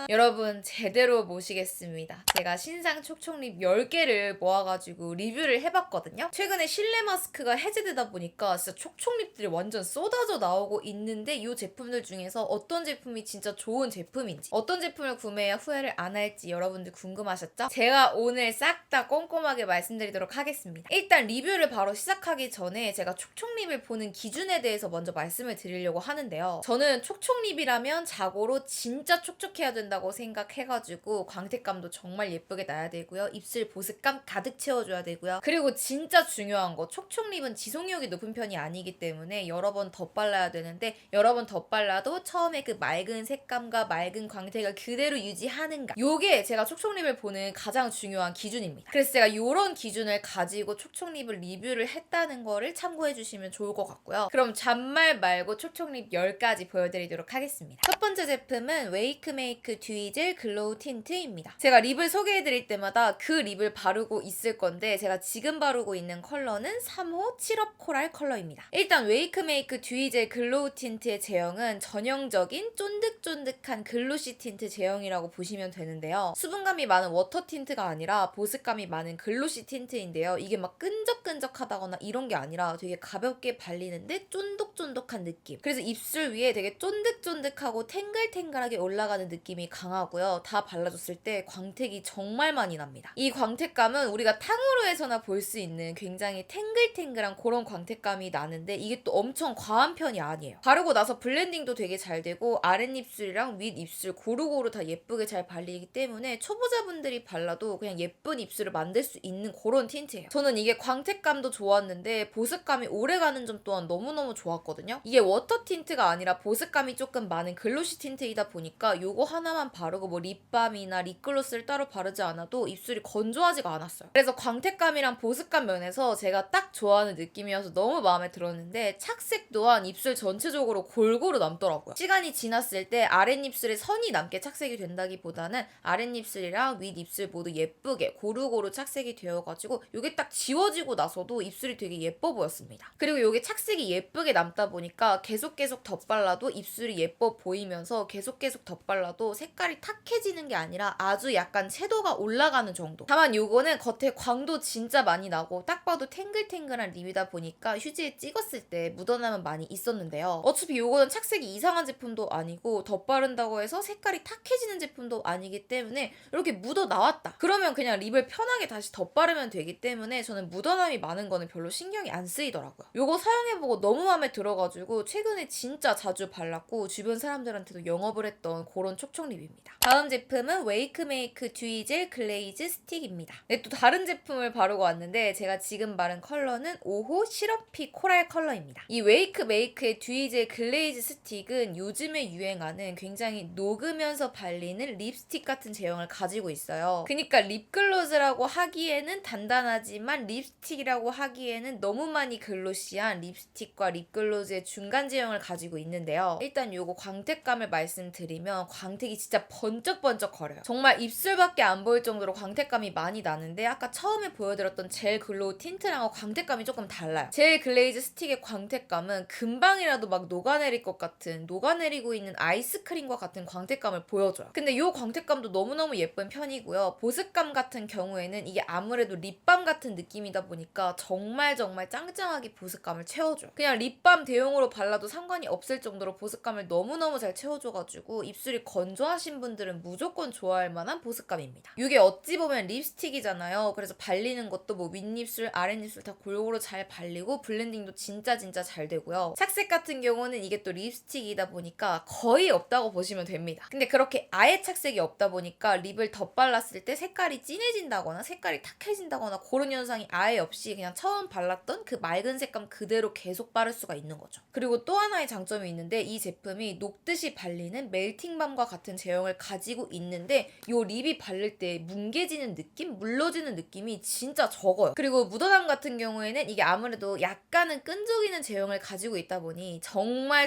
여러분 제대로 모시겠습니다. 제가 신상 촉촉립 10개를 모아가지고 리뷰를 해봤거든요. 최근에 실내 마스크가 해제되다 보니까 진짜 촉촉립들이 완전 쏟아져 나오고 있는데 이 제품들 중에서 어떤 제품이 진짜 좋은 제품인지, 어떤 제품을 구매해야 후회를 안 할지 여러분들 궁금하셨죠? 제가 오늘 싹 다 꼼꼼하게 말씀드리도록 하겠습니다. 일단 리뷰를 바로 시작하기 전에 제가 촉촉립을 보는 기준에 대해서 먼저 말씀을 드리려고 하는데요. 저는 촉촉립이라면 자고로 진짜 촉촉해야 된다고 생각해가지고 광택감도 정말 예쁘게 나야 되고요. 입술 보습감 가득 채워줘야 되고요. 그리고 진짜 중요한 거, 촉촉립은 지속력이 높은 편이 아니기 때문에 여러 번 덧발라야 되는데 여러 번 덧발라도 처음에 그 맑은 색감과 맑은 광택을 그대로 유지하는가, 요게 제가 촉촉립을 보는 가장 중요한 기준입니다. 그래서 제가 요런 기준을 가지고 촉촉립을 리뷰를 했다는 거를 참고해 주시면 좋을 것 같고요. 그럼 잔말 말고 촉촉립 10가지 보여드리도록 하겠습니다. 첫 번째 제품은 웨이크메이크 듀이젤 글로우 틴트입니다. 제가 립을 소개해드릴 때마다 그 립을 바르고 있을 건데 제가 지금 바르고 있는 컬러는 3호 칠업 코랄 컬러입니다. 일단 웨이크메이크 듀이젤 글로우 틴트의 제형은 전형적인 쫀득쫀득한 글로시 틴트 제형이라고 보시면 되는데요. 수분감이 많은 워터 틴트가 아니라 보습감이 많은 글로시 틴트인데요. 이게 막 끈적끈적하다거나 이런 게 아니라 되게 가볍게 발리는데 쫀득쫀득한 느낌. 그래서 입술 위에 되게 쫀득쫀득하고 탱글탱글하게 올라가는 느낌이 강하고요. 다 발라줬을 때 광택이 정말 많이 납니다. 이 광택감은 우리가 탕후루에서나 볼 수 있는 굉장히 탱글탱글한 그런 광택감이 나는데 이게 또 엄청 과한 편이 아니에요. 바르고 나서 블렌딩도 되게 잘 되고 아랫입술이랑 윗입술 고루고루 다 예쁘게 잘 발리기 때문에 초보자분들이 발라도 그냥 예쁜 입술을 만들 수 있는 그런 틴트예요. 저는 이게 광택감도 좋았는데 보습감이 오래가는 점 또한 너무너무 좋았거든요. 이게 워터 틴트가 아니라 보습감이 조금 많은 글로시 틴트이다 보니까 요거 하나만 바르고 뭐 립밤이나 립글로스를 따로 바르지 않아도 입술이 건조하지가 않았어요. 그래서 광택감이랑 보습감 면에서 제가 딱 좋아하는 느낌이어서 너무 마음에 들었는데 착색 또한 입술 전체적으로 골고루 남더라고요. 시간이 지났을 때 아랫입술에 선이 남게 착색이 된다기보다는 아랫입술이랑 윗입술 모두 예쁘게 고루고루 착색이 되어가지고 이게 딱 지워지고 나서도 입술이 되게 예뻐 보였습니다. 그리고 이게 착색이 예쁘게 남다 보니까 계속 덧발라도 입술이 예뻐 보이면서 계속 덧발라도 색깔이 탁해지는 게 아니라 아주 약간 채도가 올라가는 정도. 다만 요거는 겉에 광도 진짜 많이 나고 딱 봐도 탱글탱글한 립이다 보니까 휴지에 찍었을 때 묻어남은 많이 있었는데요. 어차피 요거는 착색이 이상한 제품도 아니고 덧바른다고 해서 색깔이 탁해지는 제품도 아니기 때문에 이렇게 묻어 나왔다 그러면 그냥 립을 편하게 다시 덧바르면 되기 때문에 저는 묻어남이 많은 거는 별로 신경이 안 쓰이더라고요. 요거 사용해보고 너무 마음에 들어가지고 최근에 진짜 자주 발랐고 주변 사람들한테도 영업을 했던 그런 촉촉립입니다. 다음 제품은 웨이크메이크 듀이젤 글레이즈 스틱입니다. 네, 또 다른 제품을 바르고 왔는데 제가 지금 바른 컬러는 5호 시럽피 코랄 컬러입니다. 이 웨이크메이크의 듀이젤 글레이즈 스틱은 요즘에 유행하는 굉장히 녹으면서 발리는 립스틱 같은 제형을 가지고 있어요. 그러니까 립글로즈라고 하기에는 단단하지만 립스틱이라고 하기에는 너무 많이 글로시한 립스틱과 립글로즈의 중간 제형을 가지고 있는데요. 일단 요거 광택감을 말씀드리면 광택이 진짜 번쩍번쩍 거려요. 정말 입술밖에 안 보일 정도로 광택감이 많이 나는데 아까 처음에 보여드렸던 젤 글로우 틴트랑은 광택감이 조금 달라요. 젤 글레이즈 스틱의 광택감은 금방이라도 막 녹아내릴 것 같은, 녹아내리고 있는 아이스크림과 같은 광택감을 보여줘요. 근데 이 광택감도 너무너무 예쁜 편이고요. 보습감 같은 경우에는 이게 아무래도 립밤 같은 느낌이다 보니까 정말 짱짱하게 보습감을 채워줘요. 그냥 립밤 대용으로 발라도 상관이 없을 정도로 보습감을 너무너무 잘 채워줘가지고 입술이 건조하신 분들은 무조건 좋아할 만한 보습감입니다. 이게 어찌 보면 립스틱이잖아요. 그래서 발리는 것도 뭐 윗입술, 아랫입술 다 골고루 잘 발리고 블렌딩도 진짜 잘 되고요. 착색 같은 경우는 이게 또 립스틱이다 보니까 거의 없다고 보시면 됩니다. 근데 그렇게 아예 착색이 없다 보니까 립을 덧발랐을 때 색깔이 진해진다거나 색깔이 탁해진다거나 그런 현상이 아예 없이 그냥 처음 발랐던 그 맑은 색감 그대로 계속 바를 수가 있는 거죠. 그리고 또 하나의 장점이 있는데 이 제품이 녹듯이 발리는 멜팅밤과 같은 제형을 가지고 있는데 이 립이 바를 때 뭉개지는 느낌? 물러지는 느낌이 진짜 적어요. 그리고 묻어남 같은 경우에는 이게 아무래도 약간은 끈적이는 제형을 가지고 있다 보니 정말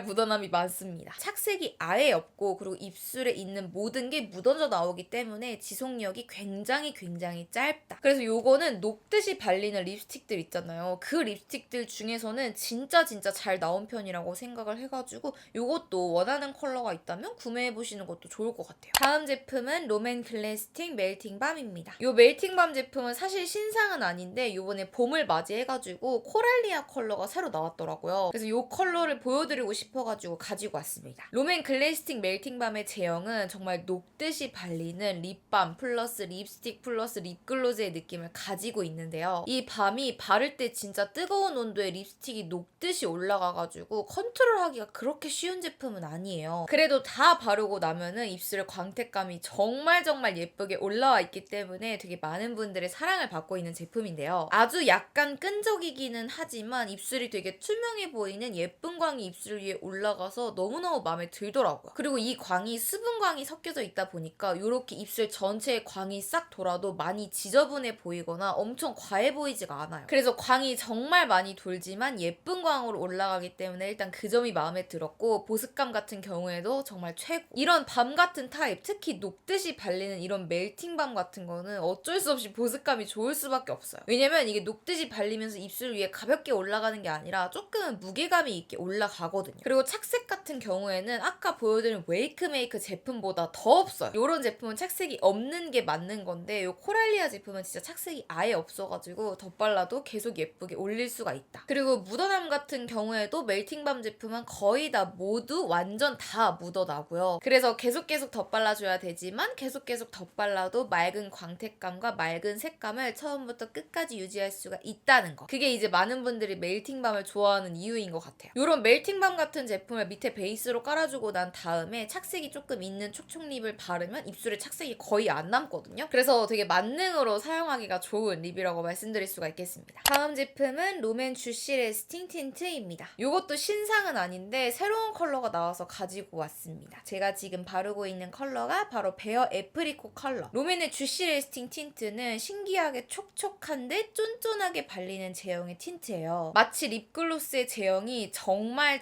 묻어남이 많습니다. 착색이 아예 없고 그리고 입술에 있는 모든 게 묻어져 나오기 때문에 지속력이 굉장히 짧다. 그래서 요거는 녹듯이 발리는 립스틱들 있잖아요. 그 립스틱들 중에서는 진짜 잘 나온 편이라고 생각을 해가지고 요것도 원하는 컬러가 있다면 구매해보시는 바르시는 것도 좋을 것 같아요. 다음 제품은 롬앤 글래스틱 멜팅 밤입니다. 이 멜팅 밤 제품은 사실 신상은 아닌데 요번에 봄을 맞이해가지고 코랄리아 컬러가 새로 나왔더라고요. 그래서 이 컬러를 보여드리고 싶어가지고 가지고 왔습니다. 롬앤 글래스틱 멜팅 밤의 제형은 정말 녹듯이 발리는 립밤 플러스 립스틱 플러스 립글로즈의 느낌을 가지고 있는데요. 이 밤이 바를 때 진짜 뜨거운 온도에 립스틱이 녹듯이 올라가가지고 컨트롤하기가 그렇게 쉬운 제품은 아니에요. 그래도 다 바르고 나면은 입술의 광택감이 정말 예쁘게 올라와 있기 때문에 되게 많은 분들의 사랑을 받고 있는 제품인데요. 아주 약간 끈적이기는 하지만 입술이 되게 투명해 보이는 예쁜 광이 입술 위에 올라가서 너무너무 마음에 들더라고요. 그리고 이 광이 수분광이 섞여져 있다 보니까 이렇게 입술 전체에 광이 싹 돌아도 많이 지저분해 보이거나 엄청 과해 보이지가 않아요. 그래서 광이 정말 많이 돌지만 예쁜 광으로 올라가기 때문에 일단 그 점이 마음에 들었고, 보습감 같은 경우에도 정말 최고. 이런 밤 같은 타입, 특히 녹듯이 발리는 이런 멜팅 밤 같은 거는 어쩔 수 없이 보습감이 좋을 수밖에 없어요. 왜냐면 이게 녹듯이 발리면서 입술 위에 가볍게 올라가는 게 아니라 조금 무게감이 있게 올라가거든요. 그리고 착색 같은 경우에는 아까 보여드린 웨이크메이크 제품보다 더 없어요. 이런 제품은 착색이 없는 게 맞는 건데 이 코랄리아 제품은 진짜 착색이 아예 없어가지고 덧발라도 계속 예쁘게 올릴 수가 있다. 그리고 묻어남 같은 경우에도 멜팅밤 제품은 거의 다 모두 완전 다 묻어나고요. 그래서 계속 덧발라줘야 되지만 계속 덧발라도 맑은 광택감과 맑은 색감을 처음부터 끝까지 유지할 수가 있다는 거. 그게 이제 많은 분들이 멜팅밤을 좋아하는 이유인 것 같아요. 이런 멜팅밤 같은 제품을 밑에 베이스로 깔아주고 난 다음에 착색이 조금 있는 촉촉립을 바르면 입술에 착색이 거의 안 남거든요. 그래서 되게 만능으로 사용하기가 좋은 립이라고 말씀드릴 수가 있겠습니다. 다음 제품은 롬앤 주시 레스팅 틴트입니다. 이것도 신상은 아닌데 새로운 컬러가 나와서 가지고 왔습니다. 제가 지금 바르고 있는 컬러가 바로 베어 애프리코 컬러. 롬앤의 주시 레스팅 틴트는 신기하게 촉촉한데 쫀쫀하게 발리는 제형의 틴트예요. 마치 립글로스의 제형이 정말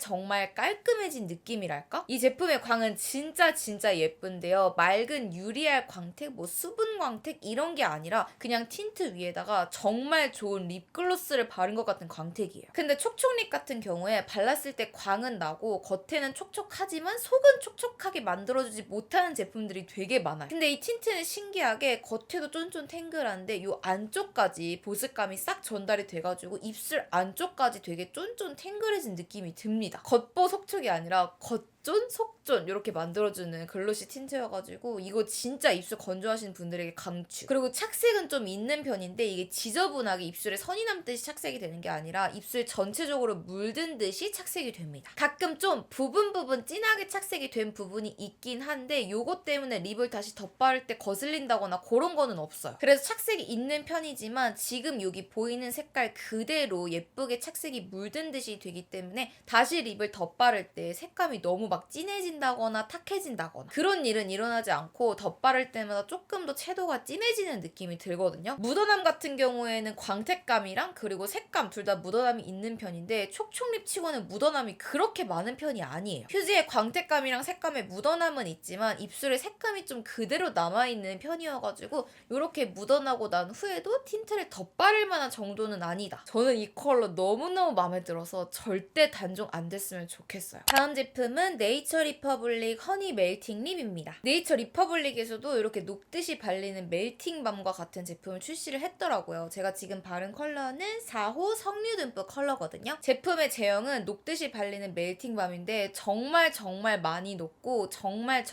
깔끔해진 느낌이랄까? 이 제품의 광은 진짜 예쁜데요. 맑은 유리알 광택, 수분 광택 이런 게 아니라 그냥 틴트 위에다가 정말 좋은 립글로스를 바른 것 같은 광택이에요. 근데 촉촉립 같은 경우에 발랐을 때 광은 나고 겉에는 촉촉하지만 속은 촉촉하게 만들어주지 못하는 제품들이 되게 많아요. 근데 이 틴트는 신기하게 겉에도 쫀쫀 탱글한데 이 안쪽까지 보습감이 싹 전달이 돼가지고 입술 안쪽까지 되게 쫀쫀 탱글해진 느낌이 듭니다. 겉보 속촉이 아니라 겉쫀 속쫀 이렇게 만들어주는 글로시 틴트여가지고 이거 진짜 입술 건조하신 분들에게 강추. 그리고 착색은 좀 있는 편인데 이게 지저분하게 입술에 선이 남듯이 착색이 되는 게 아니라 입술 전체적으로 물든 듯이 착색이 됩니다. 가끔 좀 부분 진하게 착색이 된 부분이 있긴 한데 요거 때문에 립을 다시 덧바를 때 거슬린다거나 그런 거는 없어요. 그래서 착색이 있는 편이지만 지금 여기 보이는 색깔 그대로 예쁘게 착색이 물든 듯이 되기 때문에 다시 립을 덧바를 때 색감이 너무 막 진해진다거나 탁해진다거나 그런 일은 일어나지 않고 덧바를 때마다 조금 더 채도가 진해지는 느낌이 들거든요. 묻어남 같은 경우에는 광택감이랑 그리고 색감 둘 다 묻어남이 있는 편인데 촉촉립 치고는 묻어남이 그렇게 많은 편이 아니에요. 휴지의 광택감이랑 색감에 묻어남은 있지만 입술에 색감이 좀 그대로 남아있는 편이어가지고 이렇게 묻어나고 난 후에도 틴트를 덧바를 만한 정도는 아니다. 저는 이 컬러 너무너무 마음에 들어서 절대 단종 안 됐으면 좋겠어요. 다음 제품은 네이처 리퍼블릭 허니 멜팅 립입니다. 네이처 리퍼블릭에서도 이렇게 녹듯이 발리는 멜팅 밤과 같은 제품을 출시를 했더라고요. 제가 지금 바른 컬러는 4호 석류 듬뿍 컬러거든요. 제품의 제형은 녹듯이 발리는 멜팅 밤인데 정말 많이 녹고 정말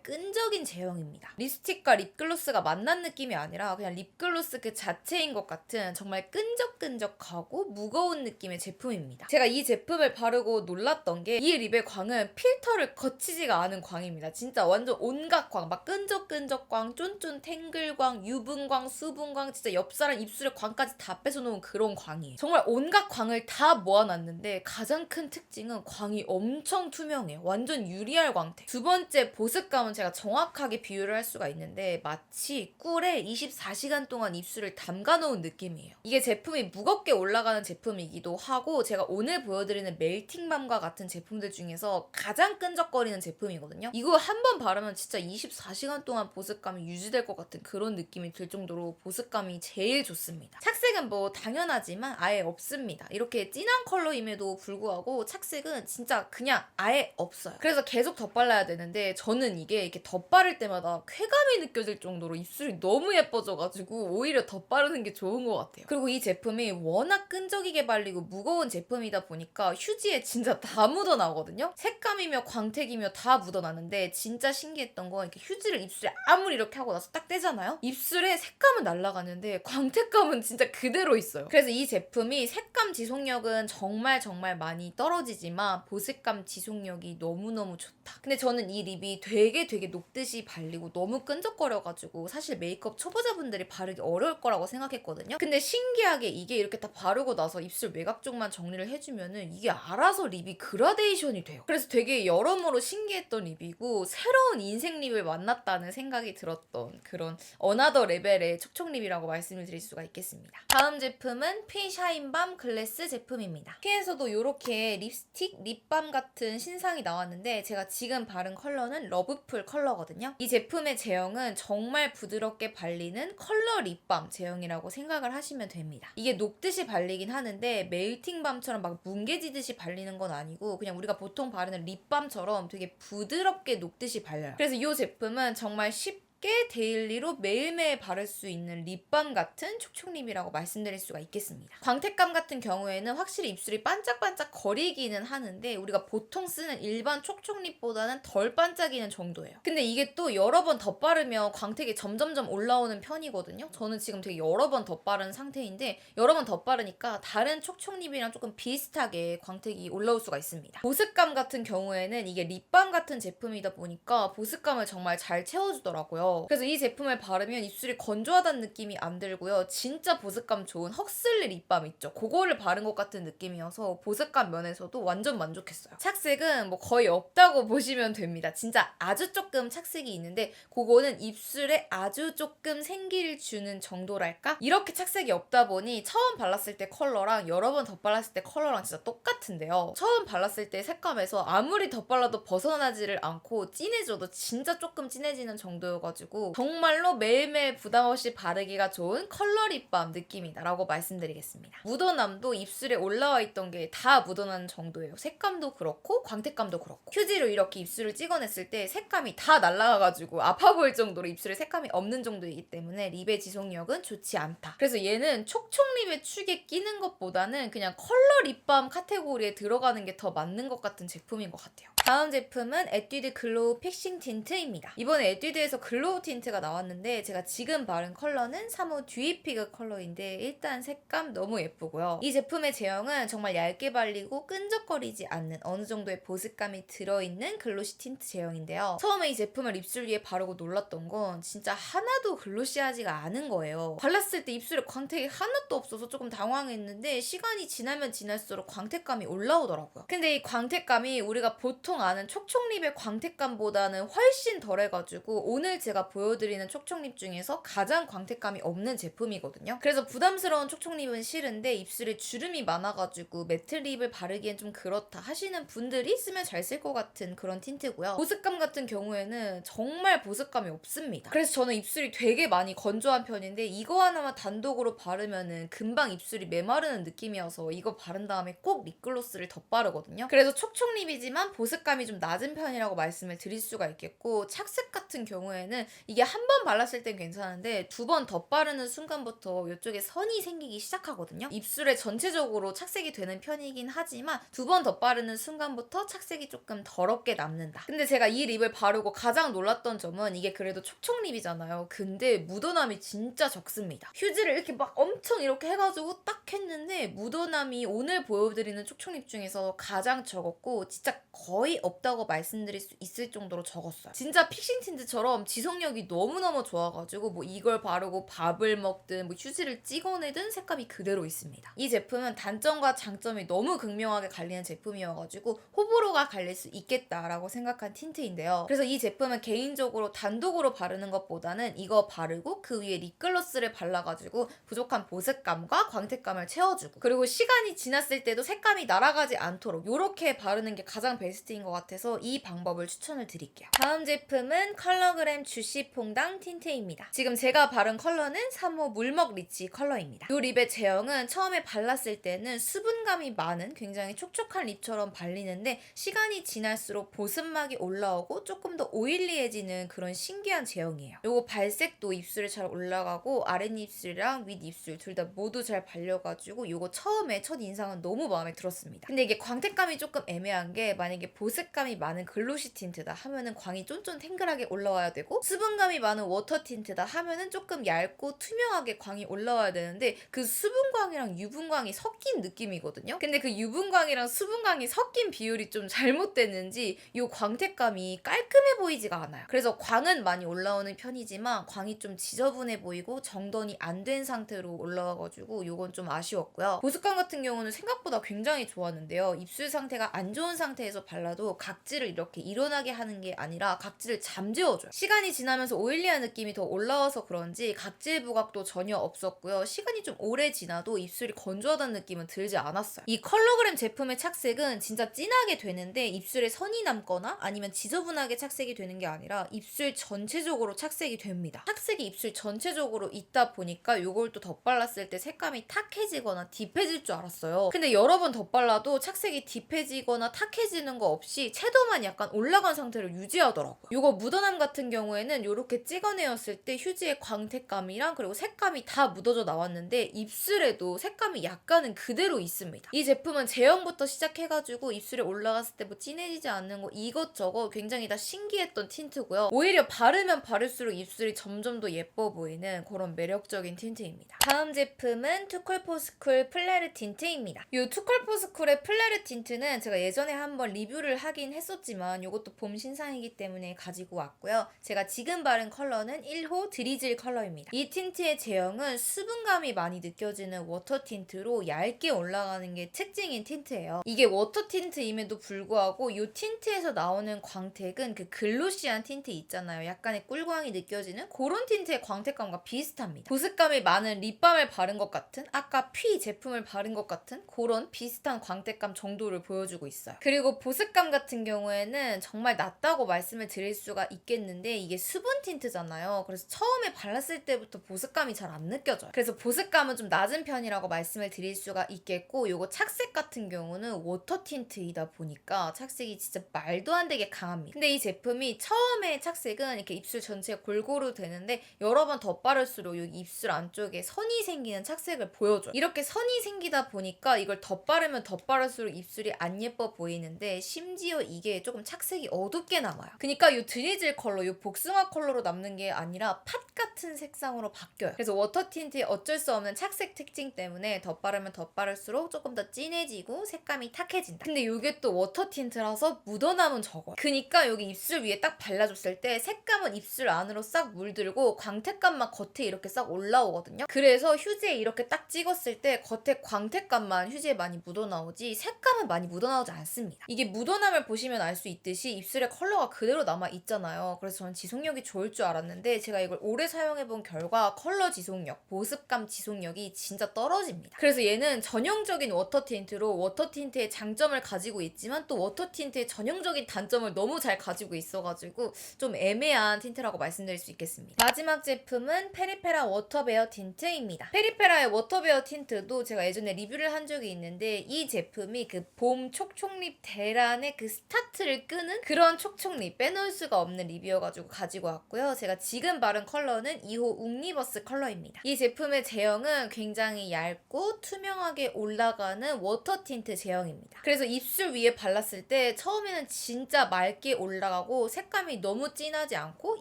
끈적인 제형입니다. 립스틱과 립글로스가 만난 느낌이 아니라 그냥 립글로스 그 자체인 것 같은 정말 끈적하고 무거운 느낌의 제품입니다. 제가 이 제품을 바르고 놀랐던 게 이 립의 광은 필터를 거치지가 않은 광입니다. 진짜 완전 온갖 광, 막 끈적 광, 쫀쫀 탱글광, 유분광, 수분광, 진짜 옆사람 입술에 광까지 다 뺏어놓은 그런 광이에요. 정말 온갖 광을 다 모아놨는데 가장 큰 특징은 광이 엄청 투명해요. 완전 유리알 광택. 두 번째 보습감은 제가 정확하게 비유를 할 수가 있는데 마치 꿀에 24시간 동안 입술을 담가놓은 느낌이에요. 이게 제품이 무겁게 올라가는 제품이기도 하고 제가 오늘 보여드리는 멜팅밤과 같은 제품들 중에서 가장 가장 끈적거리는 제품이거든요. 이거 한 번 바르면 진짜 24시간 동안 보습감이 유지될 것 같은 그런 느낌이 들 정도로 보습감이 제일 좋습니다. 착색은 뭐 당연하지만 아예 없습니다. 이렇게 진한 컬러임에도 불구하고 착색은 진짜 그냥 아예 없어요. 그래서 계속 덧발라야 되는데 저는 이게 이렇게 덧바를 때마다 쾌감이 느껴질 정도로 입술이 너무 예뻐져가지고 오히려 덧바르는 게 좋은 것 같아요. 그리고 이 제품이 워낙 끈적이게 발리고 무거운 제품이다 보니까 휴지에 진짜 다 묻어나오거든요. 색감이며 광택이며 다 묻어나는데 진짜 신기했던 건 이렇게 휴지를 입술에 아무리 이렇게 하고 나서 딱 떼잖아요? 입술에 색감은 날아가는데 광택감은 진짜 그대로 있어요. 그래서 이 제품이 색감 지속력은 정말 많이 떨어지지만 보습감 지속력이 너무너무 좋다. 근데 저는 이 립이 되게 녹듯이 발리고 너무 끈적거려가지고 사실 메이크업 초보자분들이 바르기 어려울 거라고 생각했거든요. 근데 신기하게 이게 이렇게 다 바르고 나서 입술 외곽 쪽만 정리를 해주면은 이게 알아서 립이 그라데이션이 돼요. 그래서 되게 여러모로 신기했던 립이고 새로운 인생 립을 만났다는 생각이 들었던 그런 어나더 레벨의 촉촉립이라고 말씀을 드릴 수가 있겠습니다. 다음 제품은 피 샤인밤 글래스 제품입니다. 피에서도 이렇게 립스틱, 립밤 같은 신상이 나왔는데 제가 지금 바른 컬러는 러브풀 컬러거든요. 이 제품의 제형은 정말 부드럽게 발리는 컬러 립밤 제형이라고 생각을 하시면 됩니다. 이게 녹듯이 발리긴 하는데 멜팅밤처럼 막 뭉개지듯이 발리는 건 아니고 그냥 우리가 보통 바르는 립밤처럼 되게 부드럽게 녹듯이 발려요. 그래서 이 제품은 정말 쉽게 데일리로 매일매일 바를 수 있는 립밤 같은 촉촉립이라고 말씀드릴 수가 있겠습니다. 광택감 같은 경우에는 확실히 입술이 반짝반짝 거리기는 하는데 우리가 보통 쓰는 일반 촉촉립보다는 덜 반짝이는 정도예요. 근데 이게 또 여러 번 덧바르면 광택이 점점점 올라오는 편이거든요. 저는 지금 되게 여러 번 덧바른 상태인데 여러 번 덧바르니까 다른 촉촉립이랑 조금 비슷하게 광택이 올라올 수가 있습니다. 보습감 같은 경우에는 이게 립밤 같은 제품이다 보니까 보습감을 정말 잘 채워주더라고요. 그래서 이 제품을 바르면 입술이 건조하다는 느낌이 안 들고요. 진짜 보습감 좋은 헉슬리 립밤 있죠. 그거를 바른 것 같은 느낌이어서 보습감 면에서도 완전 만족했어요. 착색은 뭐 거의 없다고 보시면 됩니다. 진짜 아주 조금 착색이 있는데 그거는 입술에 아주 조금 생기를 주는 정도랄까? 이렇게 착색이 없다 보니 처음 발랐을 때 컬러랑 여러 번 덧발랐을 때 컬러랑 진짜 똑같은데요. 처음 발랐을 때 색감에서 아무리 덧발라도 벗어나지를 않고 진해져도 진짜 조금 진해지는 정도여가지고 정말로 매일매일 부담없이 바르기가 좋은 컬러 립밤 느낌이다라고 말씀드리겠습니다. 묻어남도 입술에 올라와 있던 게 다 묻어나는 정도예요. 색감도 그렇고 광택감도 그렇고 휴지로 이렇게 입술을 찍어냈을 때 색감이 다 날아가가지고 아파 보일 정도로 입술에 색감이 없는 정도이기 때문에 립의 지속력은 좋지 않다. 그래서 얘는 촉촉립의 축에 끼는 것보다는 그냥 컬러 립밤 카테고리에 들어가는 게 더 맞는 것 같은 제품인 것 같아요. 다음 제품은 에뛰드 글로우 픽싱 틴트입니다. 이번에 에뛰드에서 글로우 틴트가 나왔는데 제가 지금 바른 컬러는 3호 듀이피그 컬러인데 일단 색감 너무 예쁘고요. 이 제품의 제형은 정말 얇게 발리고 끈적거리지 않는 어느 정도의 보습감이 들어있는 글로시 틴트 제형인데요. 처음에 이 제품을 입술 위에 바르고 놀랐던 건 진짜 하나도 글로시하지가 않은 거예요. 발랐을 때 입술에 광택이 하나도 없어서 조금 당황했는데 시간이 지나면 지날수록 광택감이 올라오더라고요. 근데 이 광택감이 우리가 보통 아는 촉촉립의 광택감보다는 훨씬 덜해가지고 오늘 제가 보여드리는 촉촉립 중에서 가장 광택감이 없는 제품이거든요. 그래서 부담스러운 촉촉립은 싫은데 입술에 주름이 많아가지고 매트 립을 바르기엔 좀 그렇다 하시는 분들이 쓰면 잘 쓸 것 같은 그런 틴트고요. 보습감 같은 경우에는 정말 보습감이 없습니다. 그래서 저는 입술이 되게 많이 건조한 편인데 이거 하나만 단독으로 바르면은 금방 입술이 메마르는 느낌이어서 이거 바른 다음에 꼭 립글로스를 덧바르거든요. 그래서 촉촉립이지만 보습감이 좀 낮은 편이라고 말씀을 드릴 수가 있겠고 착색 같은 경우에는 이게 한 번 발랐을 땐 괜찮은데 두 번 덧바르는 순간부터 이쪽에 선이 생기기 시작하거든요. 입술에 전체적으로 착색이 되는 편이긴 하지만 두 번 덧바르는 순간부터 착색이 조금 더럽게 남는다. 근데 제가 이 립을 바르고 가장 놀랐던 점은 이게 그래도 촉촉립이잖아요. 근데 묻어남이 진짜 적습니다. 휴지를 이렇게 막 엄청 이렇게 해가지고 딱 했는데 묻어남이 오늘 보여드리는 촉촉립 중에서 가장 적었고 진짜 거의 없다고 말씀드릴 수 있을 정도로 적었어요. 진짜 픽싱 틴트처럼 지속력이 너무너무 좋아가지고 뭐 이걸 바르고 밥을 먹든 뭐 휴지를 찍어내든 색감이 그대로 있습니다. 이 제품은 단점과 장점이 너무 극명하게 갈리는 제품이어가지고 호불호가 갈릴 수 있겠다라고 생각한 틴트인데요. 그래서 이 제품은 개인적으로 단독으로 바르는 것보다는 이거 바르고 그 위에 립글로스를 발라가지고 부족한 보습감과 광택감을 채워주고 그리고 시간이 지났을 때도 색감이 날아가지 않도록 이렇게 바르는 게 가장 베스트인 틴트인 것 같아서 이 방법을 추천을 드릴게요. 다음 제품은 컬러그램 주시 퐁당 틴트입니다. 지금 제가 바른 컬러는 3호 물먹 리치 컬러입니다. 이 립의 제형은 처음에 발랐을 때는 수분감이 많은 굉장히 촉촉한 립처럼 발리는데 시간이 지날수록 보습막이 올라오고 조금 더 오일리해지는 그런 신기한 제형이에요. 요거 발색도 입술에 잘 올라가고 아랫입술이랑 윗입술 둘 다 모두 잘 발려가지고 요거 처음에 첫 인상은 너무 마음에 들었습니다. 근데 이게 광택감이 조금 애매한 게 만약에 보습감이 많은 글로시 틴트다 하면은 광이 쫀쫀 탱글하게 올라와야 되고 수분감이 많은 워터 틴트다 하면은 조금 얇고 투명하게 광이 올라와야 되는데 그 수분광이랑 유분광이 섞인 느낌이거든요. 근데 그 유분광이랑 수분광이 섞인 비율이 좀 잘못됐는지 이 광택감이 깔끔해 보이지가 않아요. 그래서 광은 많이 올라오는 편이지만 광이 좀 지저분해 보이고 정돈이 안 된 상태로 올라와가지고 이건 좀 아쉬웠고요. 보습감 같은 경우는 생각보다 굉장히 좋았는데요. 입술 상태가 안 좋은 상태에서 발라도 각질을 이렇게 일어나게 하는 게 아니라 각질을 잠재워줘요. 시간이 지나면서 오일리한 느낌이 더 올라와서 그런지 각질 부각도 전혀 없었고요. 시간이 좀 오래 지나도 입술이 건조하다는 느낌은 들지 않았어요. 이 컬러그램 제품의 착색은 진짜 진하게 되는데 입술에 선이 남거나 아니면 지저분하게 착색이 되는 게 아니라 입술 전체적으로 착색이 됩니다. 착색이 입술 전체적으로 있다 보니까 이걸 또 덧발랐을 때 색감이 탁해지거나 딥해질 줄 알았어요. 근데 여러 번 덧발라도 착색이 딥해지거나 탁해지는 거 없이 채도만 약간 올라간 상태를 유지하더라고요. 이거 묻어남 같은 경우에는 이렇게 찍어내었을 때 휴지의 광택감이랑 그리고 색감이 다 묻어져 나왔는데 입술에도 색감이 약간은 그대로 있습니다. 이 제품은 제형부터 시작해가지고 입술에 올라갔을 때 뭐 진해지지 않는 거 이것저것 굉장히 다 신기했던 틴트고요. 오히려 바르면 바를수록 입술이 점점 더 예뻐 보이는 그런 매력적인 틴트입니다. 다음 제품은 투쿨포스쿨 플레르 틴트입니다. 이 투쿨포스쿨의 플레르 틴트는 제가 예전에 한번 리뷰를 하긴 했었지만 이것도 봄 신상이기 때문에 가지고 왔고요. 제가 지금 바른 컬러는 1호 드리즐 컬러입니다. 이 틴트의 제형은 수분감이 많이 느껴지는 워터 틴트로 얇게 올라가는 게 특징인 틴트예요. 이게 워터 틴트임에도 불구하고 이 틴트에서 나오는 광택은 그 글로시한 틴트 있잖아요. 약간의 꿀광이 느껴지는 그런 틴트의 광택감과 비슷합니다. 보습감이 많은 립밤을 바른 것 같은 아까 피 제품을 바른 것 같은 그런 비슷한 광택감 정도를 보여주고 있어요. 그리고 보습감 같은 경우에는 정말 낮다고 말씀을 드릴 수가 있겠는데 이게 수분 틴트잖아요. 그래서 처음에 발랐을 때부터 보습감이 잘 안 느껴져요. 그래서 보습감은 좀 낮은 편이라고 말씀을 드릴 수가 있겠고 요거 착색 같은 경우는 워터 틴트이다 보니까 착색이 진짜 말도 안 되게 강합니다. 근데 이 제품이 처음에 착색은 이렇게 입술 전체에 골고루 되는데 여러 번 덧바를수록 여기 입술 안쪽에 선이 생기는 착색을 보여줘요. 이렇게 선이 생기다 보니까 이걸 덧바르면 덧바를수록 입술이 안 예뻐 보이는데 심지어 이게 조금 착색이 어둡게 남아요. 그러니까 이 드리즐 컬러, 이 복숭아 컬러로 남는 게 아니라 팥 같은 색상으로 바뀌어요. 그래서 워터 틴트의 어쩔 수 없는 착색 특징 때문에 덧바르면 덧바를수록 조금 더 진해지고 색감이 탁해진다. 근데 이게 또 워터 틴트라서 묻어남은 적어요. 그러니까 여기 입술 위에 딱 발라줬을 때 색감은 입술 안으로 싹 물들고 광택감만 겉에 이렇게 싹 올라오거든요. 그래서 휴지에 이렇게 딱 찍었을 때 겉에 광택감만 휴지에 많이 묻어나오지 색감은 많이 묻어나오지 않습니다. 이게 묻어남을 보시면 알 수 있듯이 입술에 컬러가 그대로 남아있잖아요. 그래서 저는 지속력이 좋을 줄 알았는데 제가 이걸 오래 사용해본 결과 컬러 지속력, 보습감 지속력이 진짜 떨어집니다. 그래서 얘는 전형적인 워터 틴트로 워터 틴트의 장점을 가지고 있지만 또 워터 틴트의 전형적인 단점을 너무 잘 가지고 있어가지고 좀 애매한 틴트라고 말씀드릴 수 있겠습니다. 마지막 제품은 페리페라 워터베어 틴트입니다. 페리페라의 워터베어 틴트도 제가 예전에 리뷰를 한 적이 있는데 이 제품이 그 봄 촉촉립 대란의 그 스타트를 끄는 그런 촉촉립 빼놓을 수가 없는 립이어가지고 가지고 왔고요. 제가 지금 바른 컬러는 2호 웅니버스 컬러입니다. 이 제품의 제형은 굉장히 얇고 투명하게 올라가는 워터 틴트 제형입니다. 그래서 입술 위에 발랐을 때 처음에는 진짜 맑게 올라가고 색감이 너무 진하지 않고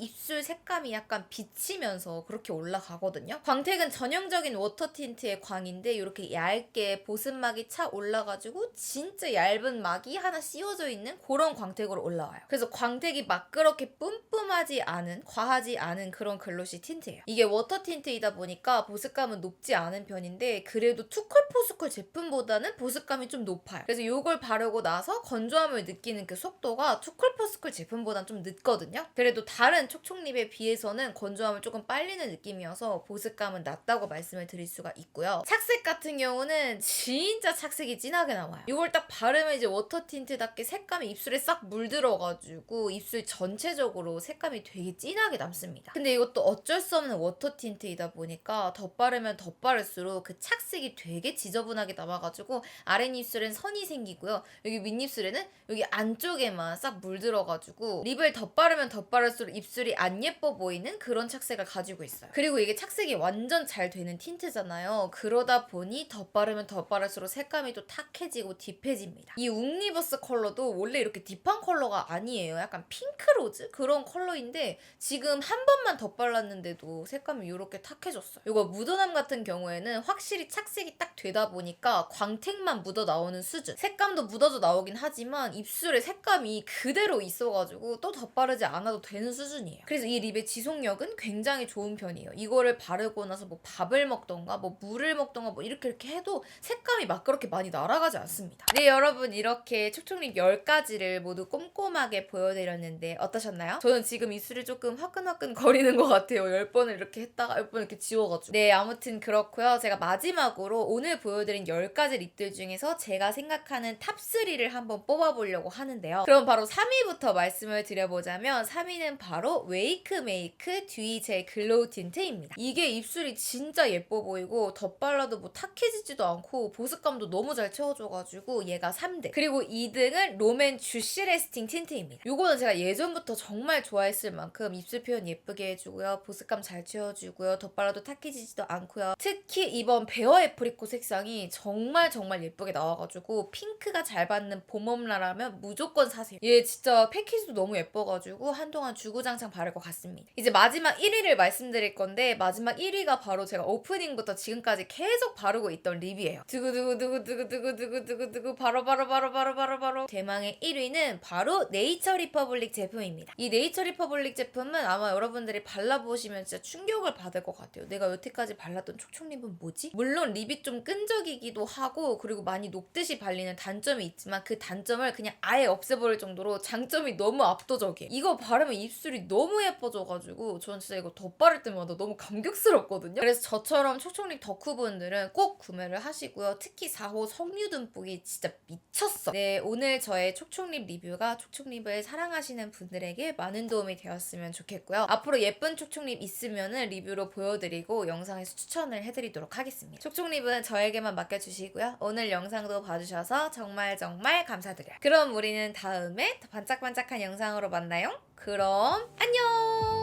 입술 색감이 약간 비치면서 그렇게 올라가거든요. 광택은 전형적인 워터 틴트의 광인데 이렇게 얇게 보습막이 차 올라가지고 진짜 얇은 막이 하나 씌워져 있는 그런 광택으로 올라와요. 그래서 광택이 막 그렇게 뿜뿜하지 않은 과하지 않은 그런 글로시 틴트예요. 이게 워터 틴트이다 보니까 보습감은 높지 않은 편인데 그래도 투컬포스컬 제품보다는 보습감이 좀 높아요. 그래서 이걸 바르고 나서 건조함을 느끼는 그 속도가 투컬포스컬 제품보다는 좀 늦거든요. 그래도 다른 촉촉립에 비해서는 건조함을 조금 빨리는 느낌이어서 보습감은 낮다고 말씀을 드릴 수가 있고요. 착색 같은 경우는 진짜 착색이 진하게 나와요. 이걸 딱 바르면 이제 워터 틴트답게 색감이 입술에 싹 물들어가지고 입술 전체적으로 색감이 되게 진하게 남습니다. 근데 이것도 어쩔 수 없는 워터 틴트이다 보니까 덧바르면 덧바를수록 그 착색이 되게 지저분하게 남아가지고 아랫입술엔 선이 생기고요. 여기 윗입술에는 여기 안쪽에만 싹 물들어가지고 립을 덧바르면 덧바를수록 입술이 안 예뻐 보이는 그런 착색을 가지고 있어요. 그리고 이게 착색이 완전 잘 되는 틴트잖아요. 그러다 보니 덧바르면 덧바를수록 색감이 또 탁해지고 딥해집니다. 이 웅리버스 컬러도 원래 이렇게 딥한 컬러가 아니에요. 약간 핑크로즈? 그런 컬러인데 지금 한 번만 덧발랐는데도 색감이 이렇게 탁해졌어요. 이거 묻어남 같은 경우에는 확실히 착색이 딱 되다 보니까 광택만 묻어 나오는 수준. 색감도 묻어져 나오긴 하지만 입술에 색감이 그대로 있어가지고 또 덧바르지 않아도 되는 수준이에요. 그래서 이 립의 지속력은 굉장히 좋은 편이에요. 이거를 바르고 나서 뭐 밥을 먹던가 뭐 물을 먹던가 뭐 이렇게 해도 색감이 막 그렇게 많이 날아가지 않습니다. 네, 여러분 이렇게 촉촉립 10가지를 모두 꼼꼼하게 보여드렸는데 어떠셨나요? 저는 지금 입술이 조금 화끈화끈 거리는 것 같아요. 10번을 이렇게 했다가 10번 이렇게 지워가지고. 네, 아무튼 그렇고요. 제가 마지막으로 오늘 보여드린 10가지 립들 중에서 제가 생각하는 탑3를 한번 뽑아보려고 하는데요. 그럼 바로 3위부터 말씀을 드려보자면 3위는 바로 웨이크메이크 듀이 젤 글로우 틴트입니다. 이게 입술이 진짜 예뻐 보이고 덧발라도 뭐 탁해지지도 않고 보습감도 너무 잘 채워줘가지고 얘가 3등. 그리고 2등은 롬앤 주시 레스팅 틴트입니다. 이거는 제가 예전부터 정말 좋아했을 만큼 입술 표현 예쁘게 해주고요. 보습감 잘 채워주고요. 덧발라도 탁해지지도 않고요. 특히 이번 베어 애프리코 색상이 정말 예쁘게 나와가지고 핑크가 잘 받는 봄웜라라면 무조건 사세요. 얘 진짜 패키지도 너무 예뻐가지고 한동안 주구장창 바를 것 같습니다. 이제 마지막 1위를 말씀드릴 건데 마지막 1위가 바로 제가 오프닝부터 지금까지 계속 바르고 있던 립이에요. 두구두구두구두구두구두구두구 바로 대망의 1위는 바로 네이처 리퍼블릭 제품입니다. 이 네이처 리퍼블릭 제품은 아마 여러분들이 발라보시면 진짜 충격을 받을 것 같아요. 내가 여태까지 발랐던 촉촉립은 뭐지? 물론 립이 좀 끈적이기도 하고 그리고 많이 녹듯이 발리는 단점이 있지만 그 단점을 그냥 아예 없애버릴 정도로 장점이 너무 압도적이에요. 이거 바르면 입술이 너무 예뻐져가지고 전 진짜 이거 덧바를 때마다 너무 감격스럽거든요. 그래서 저처럼 촉촉립 덕후분들은 꼭 구매를 하시고요. 특히 4호 석류 듬뿍이 진짜 미쳤어. 네, 오늘 저의 촉촉립 리뷰가 촉촉립을 사랑하시는 분들에게 많은 도움이 되었으면 좋겠고요. 앞으로 예쁜 촉촉립 있으면은 리뷰로 보여드리고 영상에서 추천을 해드리도록 하겠습니다. 촉촉립은 저에게만 맡겨주시고요. 오늘 영상도 봐주셔서 정말 감사드려요. 그럼 우리는 다음에 더 반짝반짝한 영상으로 만나요. 그럼 안녕!